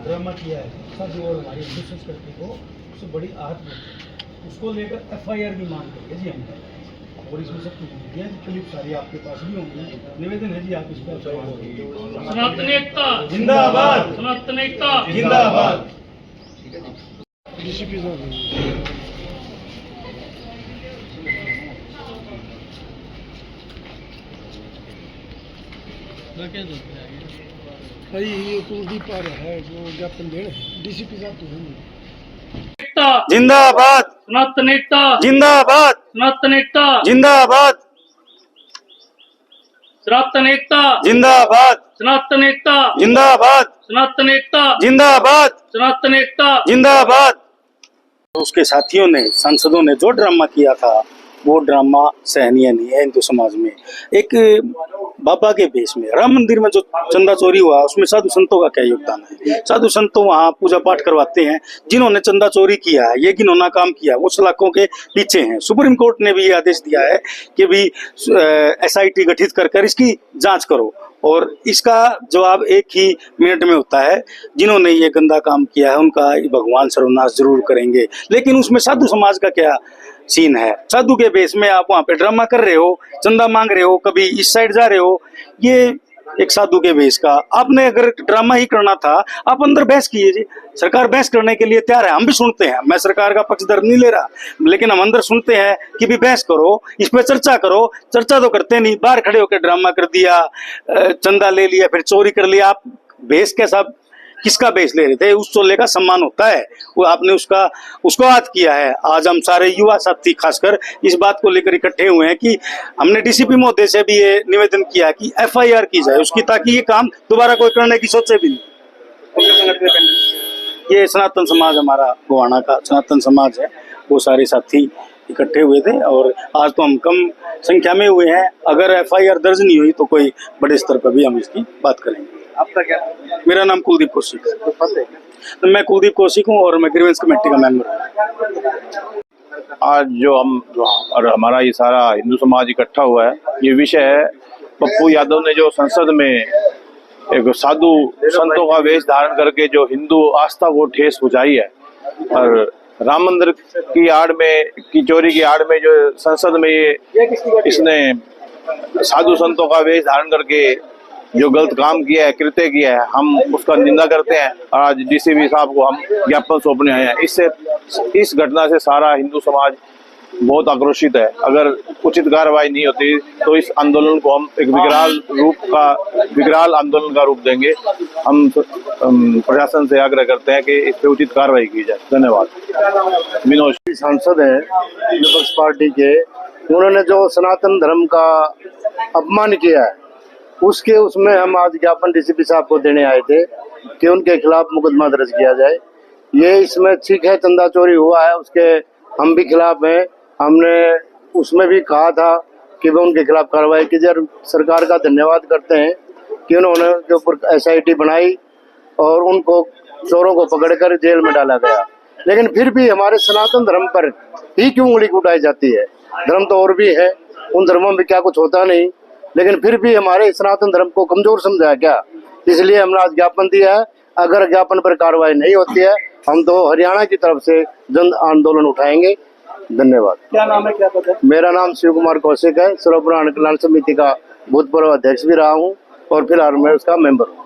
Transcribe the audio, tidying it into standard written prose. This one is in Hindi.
ड्रामा किया है साधु और हमारी हिंदू संस्कृति को उससे बड़ी आहत होती है, उसको लेकर FIR की मांग करिए जी हम। और इसमें सब कुछ क्लिप सारी आपके पास भी होंगी। निवेदन है जी आप इस पर सनातन एकता जिंदाबाद, सनातन एकता जिंदाबाद। भाई ये कुलदीप आ रहा है जो ज्ञापन देने DCP साहब तो हैं एकता जिंदाबाद, सनातन एकता जिंदाबाद, सनातन एकता जिंदाबाद, सनातन एकता जिंदाबाद, सनातन एकता जिंदाबाद, सनातन एकता जिंदाबाद, सनातन एकता जिंदाबाद। उसके साथियों ने, सांसदों ने जो ड्रामा किया था वो ड्रामा सहनीय नहीं है हिंदू समाज में। एक बाबा के भेष में राम मंदिर में जो चंदा चोरी हुआ उसमें साधु संतों का क्या योगदान है? साधु संतों वहाँ पूजा पाठ करवाते हैं। जिन्होंने चंदा चोरी किया है, ये घिनौना काम किया, वो सलाखों के पीछे हैं। सुप्रीम कोर्ट ने भी ये आदेश दिया है कि भी SIT गठित कर इसकी जांच करो और इसका जवाब एक ही मिनट में होता है। जिन्होंने ये गंदा काम किया है उनका भगवान सर्वनाश जरूर करेंगे। लेकिन उसमें साधु समाज का क्या सीन है? साधु के बेस में आप वहाँ पे ड्रामा कर रहे हो, चंदा मांग रहे हो, कभी इस साइड जा रहे हो। ये एक साधु के बेस का। आपने अगर ड्रामा ही करना था आप अंदर बहस कीजिए। सरकार बहस करने के लिए तैयार है, हम भी सुनते हैं। मैं सरकार का पक्षधर नहीं ले रहा, लेकिन हम अंदर सुनते हैं कि भी बहस करो, इस पे चर्चा करो। चर्चा तो करते नहीं, बाहर खड़े होकर ड्रामा कर दिया, चंदा ले लिया, फिर चोरी कर लिया। आप बेस कैसा, किसका बेस ले रहे थे? उस चोले का सम्मान होता है, वो आपने उसको याद किया है। आज हम सारे युवा साथी खासकर इस बात को लेकर इकट्ठे हुए हैं कि हमने DCP महोदय से भी ये निवेदन किया कि FIR की जाए उसकी, ताकि ये काम दोबारा कोई करने की सोचे भी नहीं। ये सनातन समाज, हमारा गोवाना का सनातन समाज है, वो सारे साथी इकट्ठे हुए थे और आज तो हम कम संख्या में हुए हैं। अगर FIR दर्ज नहीं हुई तो कोई बड़े स्तर पर भी हम इसकी बात करेंगे। आपका क्या? मेरा नाम कुलदीप कौशिक है। तो मैं कुलदीप कौशिक हूँ और मैं ग्रीवेंस कमेटी का मेंबर हूँ। आज जो हम और हमारा ये सारा हिंदू समाज इकट्ठा हुआ है, ये विषय है पप्पू यादव ने जो संसद में एक साधु संतों का वेश धारण करके जो हिंदू आस्था को ठेस पहुंचाई है और राम मंदिर की आड़ में, की चोरी की आड़ में जो संसद में ये इसने साधु संतों का वेश धारण करके जो गलत काम किया है, कृत्य किया है, हम उसका निंदा करते हैं। आज DCP साहब को हम ज्ञापन सौंपने आए हैं। इस घटना से सारा हिंदू समाज बहुत आक्रोशित है। अगर उचित कार्रवाई नहीं होती तो इस आंदोलन को हम एक विकराल आंदोलन का रूप देंगे। हम प्रशासन से आग्रह करते हैं कि इस पे उचित कार्रवाई की जाए। धन्यवाद। विनोद सांसद है विपक्ष पार्टी के, उन्होंने जो सनातन धर्म का अपमान किया है उसमें हम आज ज्ञापन DCP साहब को देने आए थे कि उनके खिलाफ मुकदमा दर्ज किया जाए। ये इसमें ठीक है, चंदा चोरी हुआ है, उसके हम भी खिलाफ हैं। हमने उसमें भी कहा था कि वो उनके खिलाफ कार्रवाई की जाए। सरकार का धन्यवाद करते हैं कि उन्होंने उनके ऊपर SIT बनाई और उनको चोरों को पकड़कर जेल में डाला गया। लेकिन फिर भी हमारे सनातन धर्म पर ही क्यों उंगली उठाई जाती है? धर्म तो और भी है, उन धर्मों में क्या कुछ होता नहीं, लेकिन फिर भी हमारे सनातन धर्म को कमजोर समझा क्या? इसलिए हमने आज ज्ञापन दिया है। अगर ज्ञापन पर कार्रवाई नहीं होती है हम तो हरियाणा की तरफ से जन आंदोलन उठाएंगे। धन्यवाद। क्या नाम है, क्या पता? मेरा नाम शिव कुमार कौशिक है। सर्व पुराण कल्याण समिति का भूतपूर्व अध्यक्ष भी रहा हूँ और फिलहाल मैं उसका मेंबर हूँ।